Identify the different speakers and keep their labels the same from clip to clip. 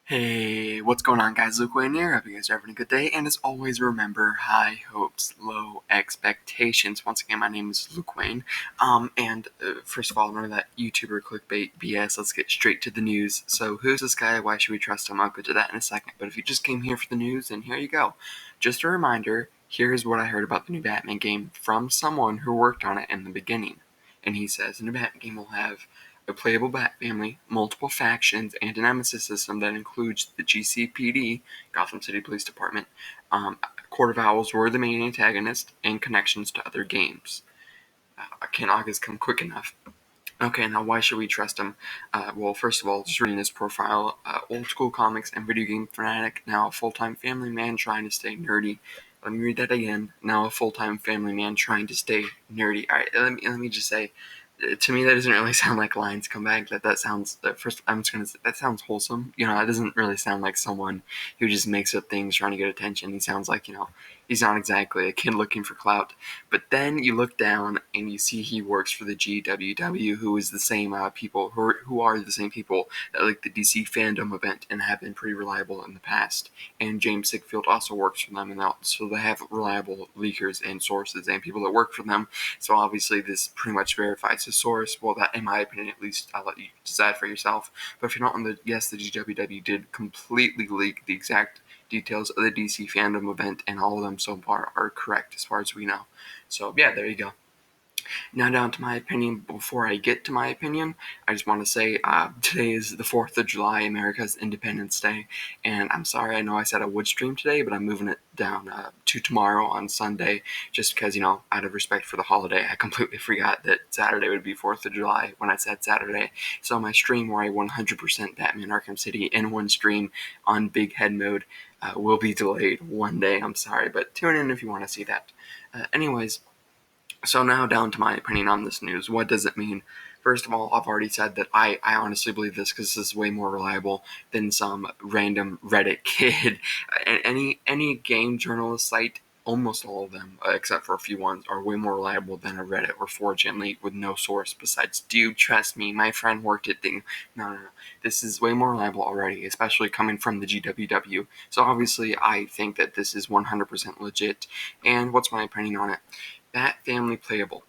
Speaker 1: Hey, what's going on, guys? Luke Wayne here. Hope you guys are having a good day. And as always, remember, high hopes, low expectations. Once again, my name is Luke Wayne. First of all, none of that YouTuber clickbait BS. Let's get straight to the news. So, who's this guy? Why should we trust him? I'll get to that in a second. But if you just came here for the news, then here you go. Just a reminder, here's what I heard about the new Batman game from someone who worked on it in the beginning. And he says, the new Batman game will have a playable Bat family, multiple factions, and a nemesis system that includes the GCPD, Gotham City Police Department. Court of Owls were the main antagonist, and connections to other games. Can August come quick enough? Okay, now why should we trust him? Well, first of all, just reading his profile, old school comics and video game fanatic, now a full-time family man trying to stay nerdy. Let me read that again. Now a full-time family man trying to stay nerdy. All right, let me just say, to me, that doesn't really sound like lines come back. That sounds first. I'm just gonna say that sounds wholesome. It doesn't really sound like someone who just makes up things trying to get attention. He sounds like he's not exactly a kid looking for clout. But then you look down and you see he works for the GWW, who is the same people who are the same people that like the DC fandom event and have been pretty reliable in the past. And James Sickfield also works for them, and so they have reliable leakers and sources and people that work for them. So obviously this pretty much verifies his source. Well, that in my opinion, at least, I'll let you decide for yourself. But if you're not on yes, the GWW did completely leak the exact details of the DC fandom event, and all of them so far are correct as far as we know. So yeah, there you go. Now down to my opinion. Before I get to my opinion, I just want to say today is the 4th of July, America's Independence Day, and I'm sorry, I know I said I would stream today, but I'm moving it down to tomorrow on Sunday, just because, out of respect for the holiday, I completely forgot that Saturday would be 4th of July when I said Saturday. So my stream where I 100% Batman Arkham City in one stream on big head mode will be delayed one day. I'm sorry, but tune in if you want to see that. Anyways, so now down to my opinion on this news. What does it mean? First of all, I've already said that I honestly believe this because this is way more reliable than some random Reddit kid. Any game journalist site, almost all of them, except for a few ones, are way more reliable than a Reddit or 4chan leak with no source besides, do you trust me? My friend worked at thing. No. This is way more reliable already, especially coming from the GWW. So obviously, I think that this is 100% legit. And what's my opinion on it? Bat family playable.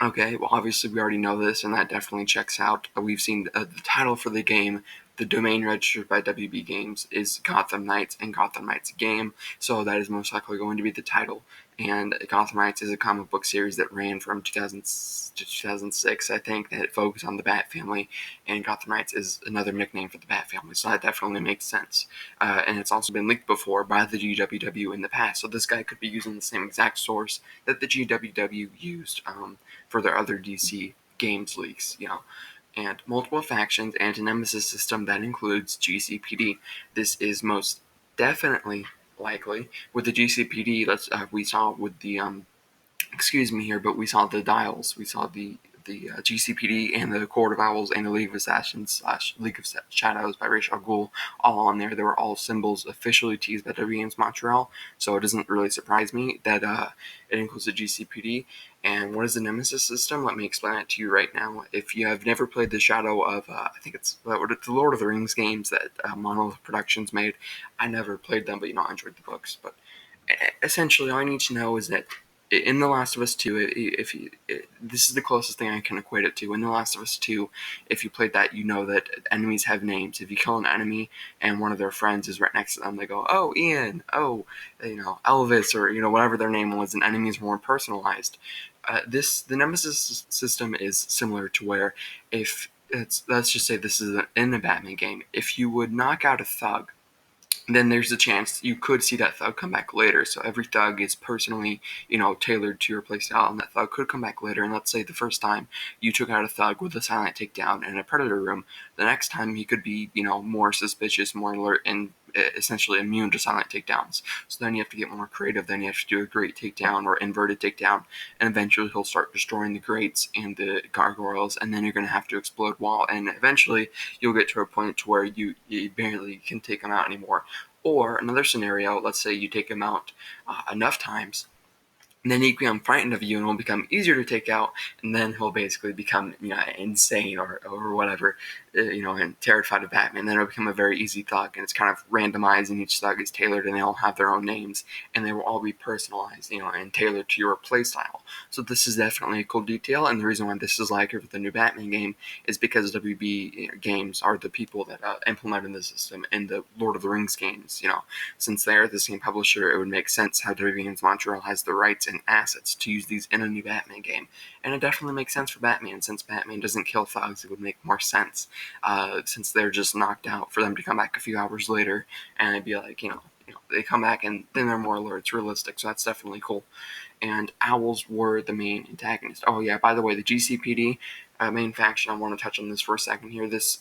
Speaker 1: Okay, well, obviously we already know this, and that definitely checks out. We've seen the title for the game, the domain registered by WB Games, is Gotham Knights and Gotham Knights game, so that is most likely going to be the title. And Gotham Knights is a comic book series that ran from 2000 to 2006, I think, that focused on the Bat family, and Gotham Knights is another nickname for the Bat family, so that definitely makes sense. And it's also been leaked before by the GWW in the past, so this guy could be using the same exact source that the GWW used for their other DC games leaks, and multiple factions and a nemesis system that includes GCPD. This is most definitely likely with the GCPD. We saw with the excuse me here, but we saw the dials. We saw the GCPD and the Court of Owls and the League of Assassins / League of Shadows by Ra's al Ghul all on there. They were all symbols officially teased by WB Games Montreal, so it doesn't really surprise me that it includes the GCPD. And what is the Nemesis system? Let me explain it to you right now. If you have never played the Shadow of, I think it's the Lord of the Rings games that Monolith Productions made, I never played them, but I enjoyed the books. But essentially, all I need to know is that in The Last of Us 2, this is the closest thing I can equate it to. In The Last of Us 2, if you played that, you know that enemies have names. If you kill an enemy and one of their friends is right next to them, they go, "Oh, Ian," "Oh, Elvis," or whatever their name was, and enemies were more personalized. The Nemesis system is similar to where let's just say this is in the Batman game. If you would knock out a thug, then there's a chance you could see that thug come back later. So every thug is personally, tailored to your playstyle, and that thug could come back later. And let's say the first time you took out a thug with a silent takedown in a predator room, the next time he could be, more suspicious, more alert, and essentially immune to silent takedowns. So then you have to get more creative. Then you have to do a great takedown or inverted takedown, and eventually he'll start destroying the grates and the gargoyles, and then you're going to have to explode wall, and eventually you'll get to a point to where you barely can take him out anymore. Or another scenario, let's say you take him out enough times And then he become frightened of you and will become easier to take out, and then he'll basically become insane or whatever, and terrified of Batman. And then it'll become a very easy thug, and it's kind of randomized, and each thug is tailored, and they all have their own names, and they will all be personalized, and tailored to your playstyle. So this is definitely a cool detail, and the reason why this is like it with the new Batman game is because WB Games are the people that implemented the system in the Lord of the Rings games. Since they're the same publisher, it would make sense how WB Games Montreal has the rights and assets to use these in a new Batman game. And it definitely makes sense for Batman. Since Batman doesn't kill thugs, it would make more sense, since they're just knocked out, for them to come back a few hours later and it'd be like, they come back and then they're more alert. It's realistic, so that's definitely cool. And owls were the main antagonist. Oh yeah, by the way, the GCPD main faction, I want to touch on this for a second here. This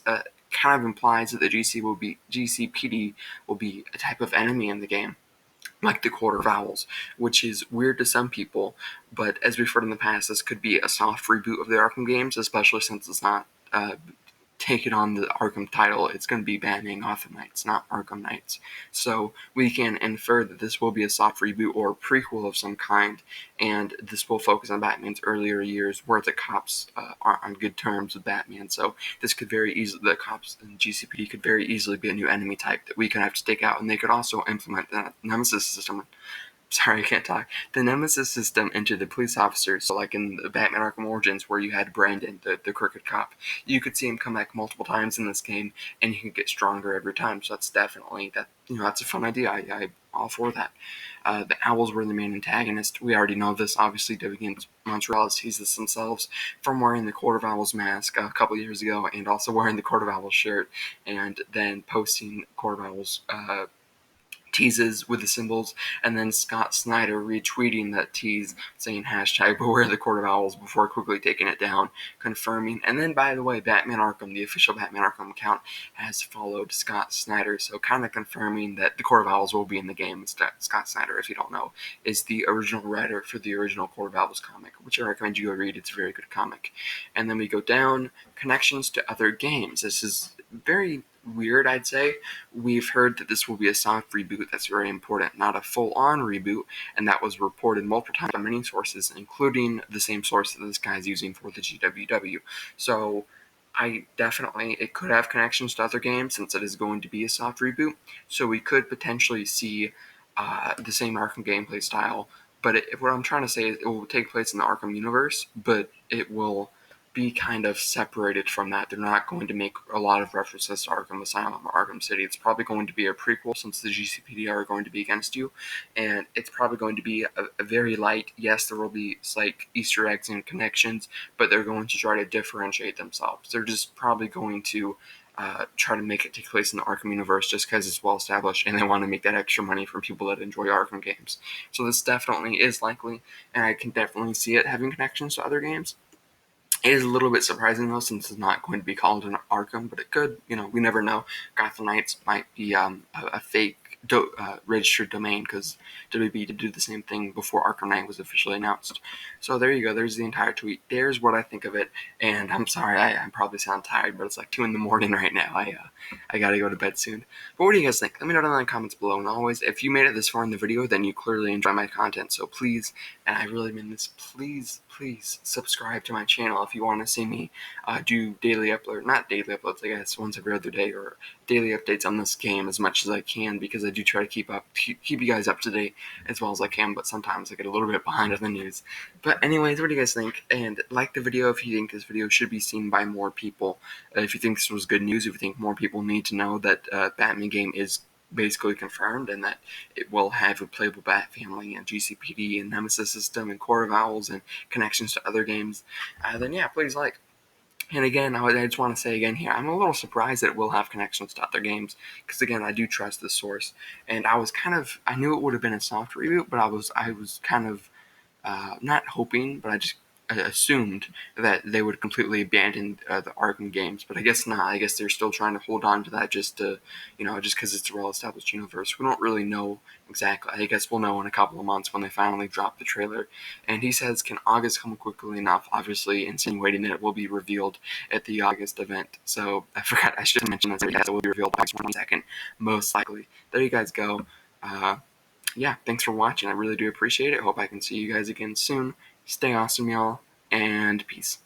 Speaker 1: kind of implies that the GCPD will be a type of enemy in the game, like the Court of Owls, which is weird to some people, but as we've heard in the past, this could be a soft reboot of the Arkham games, especially since it's not taking on the Arkham title. It's going to be Batman Gotham Knights, not Arkham Knights. So we can infer that this will be a soft reboot or prequel of some kind, and this will focus on Batman's earlier years where the cops are on good terms with Batman. So this could very easily, the cops in GCPD could very easily be a new enemy type that we could have to take out, and they could also implement the Nemesis system. Sorry, I can't talk. The Nemesis system into the police officers. So, like in the Batman Arkham Origins, where you had Brandon, the crooked cop, you could see him come back multiple times in this game, and he could get stronger every time. So that's definitely that's a fun idea. I'm all for that. The Owls were the main antagonist. We already know this. Obviously, WB Montreal sees this themselves from wearing the Court of Owls mask a couple years ago, and also wearing the Court of Owls shirt, and then posting Court of Owls teases with the symbols, and then Scott Snyder retweeting that tease saying hashtag beware the Court of Owls before quickly taking it down, confirming. And then, by the way, Batman Arkham, the official Batman Arkham account, has followed Scott Snyder, so kind of confirming that the Court of Owls will be in the game. Scott Snyder, if you don't know, is the original writer for the original Court of Owls comic, which I recommend you go read. It's a very good comic. And then we go down, connections to other games. This is very weird, I'd say. We've heard that this will be a soft reboot. That's very important, not a full-on reboot, and that was reported multiple times on many sources, including the same source that this guy's using for the GWW. So it could have connections to other games, since it is going to be a soft reboot, so we could potentially see the same Arkham gameplay style, but what I'm trying to say is it will take place in the Arkham universe, but it will be kind of separated from that. They're not going to make a lot of references to Arkham Asylum or Arkham City. It's probably going to be a prequel, since the GCPD are going to be against you, and it's probably going to be a very light. Yes, there will be slight Easter eggs and connections, but they're going to try to differentiate themselves. They're just probably going to try to make it take place in the Arkham universe just because it's well established, and they want to make that extra money from people that enjoy Arkham games. So this definitely is likely, and I can definitely see it having connections to other games. It is a little bit surprising, though, since it's not going to be called an Arkham, but it could. We never know. Gotham Knights might be a fake registered domain, because WB did do the same thing before Arkham Knight was officially announced. So there you go. There's the entire tweet. There's what I think of it. And I'm sorry, I probably sound tired, but it's like 2 in the morning right now. I gotta go to bed soon. But what do you guys think? Let me know down in the comments below. And always, if you made it this far in the video, then you clearly enjoy my content. So please, and I really mean this, please subscribe to my channel if you want to see me do not daily uploads, I guess once every other day, or daily updates on this game as much as I can, because I do try to keep you guys up to date as well as I can, but sometimes I get a little bit behind on the news. But anyways, what do you guys think? And like the video if you think this video should be seen by more people. If you think this was good news, if you think more people need to know that Batman game is basically confirmed, and that it will have a playable Bat family and GCPD and Nemesis system and Court of Owls and connections to other games, then yeah, please like. And again, I just want to say again here, I'm a little surprised that it will have connections to other games, because again, I do trust this source, and I knew it would have been a soft reboot, but I was kind of not hoping, but I assumed that they would completely abandon the Arkham games, but I guess not. I guess they're still trying to hold on to that just because it's a well-established universe. We don't really know exactly. I guess we'll know in a couple of months when they finally drop the trailer. And he says, can August come quickly enough? Obviously insinuating that it will be revealed at the August event. So I forgot, I should have mentioned that. Yes, it will be revealed August 22nd, most likely. There you guys go. yeah, thanks for watching. I really do appreciate it. Hope I can see you guys again soon. Stay awesome, y'all, and peace.